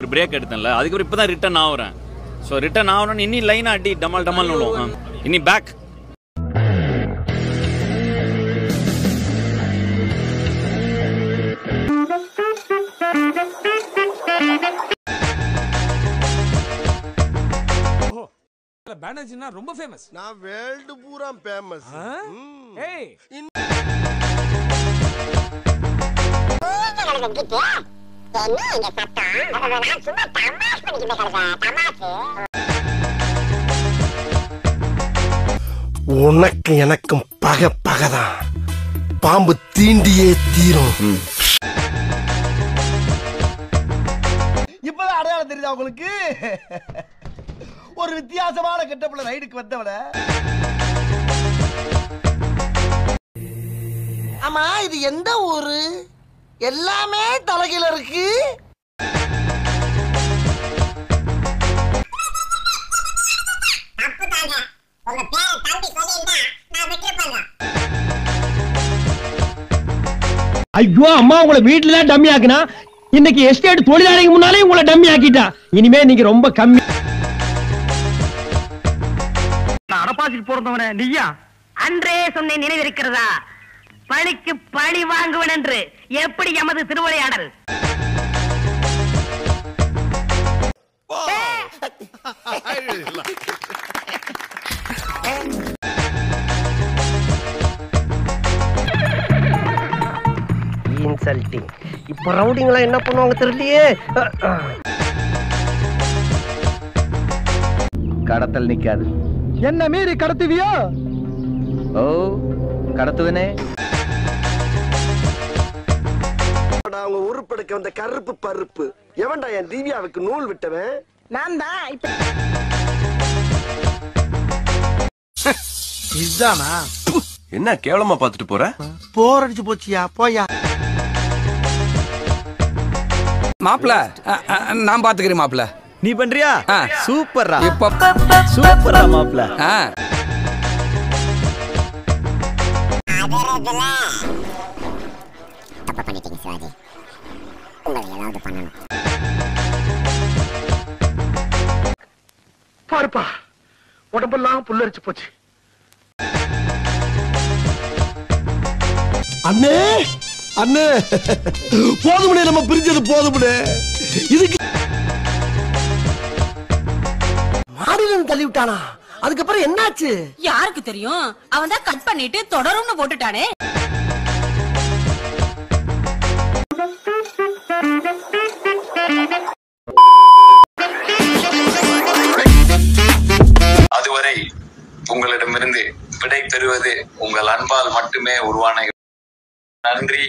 ஒரு பிரேக் எடுத்தேன்ல, அதுக்கப்புறம் இப்பதான் ரிட்டர்ன் ஆகுறேன். ஸோ ரிட்டர்ன் ஆகணும்னு இன்னி லைனா அடி டமால் டமால் விடும். இனி பேக் பேனர்ஜினா ரொம்ப ஃபேமஸ். நான் வேர்ல்ட் பூரா ஃபேமஸ். ஏய் உனக்கு எனக்கும் பகதான். பாம்பு தீண்டியே தீரும். இப்பதான் அடையாளம் தெரியுதா உங்களுக்கு? ஒரு வித்தியாசமான கெட்டப்புல ரைடுக்கு வந்தவன. ஆமா, இது எந்த ஊரு? எல்லாமே தலைகீழ இருக்கு. ஐயோ அம்மா, உங்களை வீட்டுல தான் டம்மி ஆக்குனா, இன்னைக்கு எஸ்டேட் தொழிலாளிக்கு முன்னாலே உங்களை டம்மி ஆக்கிட்டா. இனிமே நீங்க ரொம்ப கம்மி. அடப்பாசிக்கு போறதவனே நீயா? அன்றே சொன்ன நினைவிருக்கிறதா? பழிக்கு பழி வாங்குவன் என்று எப்படி எமது திருவிளையாடல்? இன்சல்ட்டிங். இப்ப ரவுடிங்களா என்ன பண்ணுவாங்க தெரியலையே. கடத்தல் நிக்காது. என்ன மீறி கடத்துவியோ? ஓ, கடத்துவனே. அவங்க உருப்பெடுக்க வந்த கருப்பு பருப்பு எவன்டா என் திவ்யாவுக்கு நூல் விட்டவன்? நான் தான். இதுதானா? என்ன கேவலமா பாத்துட்டு போற? போர் அடிச்சு போச்சியா? போயா. மாப்ள, நான் பாத்துக்கிறேன் மாப்ள. நீ பண்றியா? சூப்பர்ரா. இப்ப சூப்பர்ரா மாப்ள. பாருப்பா, உடம்பெல்லாம் புல்லரிச்சு போச்சு. அண்ணே அண்ணே, போதுமுடே, நம்ம பிரிஞ்சது போதுமுடே. இதுக்கு மாடியில தள்ளி விட்டானா? அதுக்கப்புறம் என்னாச்சு? யாருக்கு தெரியும்? அவன் தான் கட் பண்ணிட்டு தொடரும்னு போட்டுட்டானே. அதுவரை உங்களிடமிருந்து விடை பெறுவது உங்கள் அன்பால் மட்டுமே உருவான. நன்றி,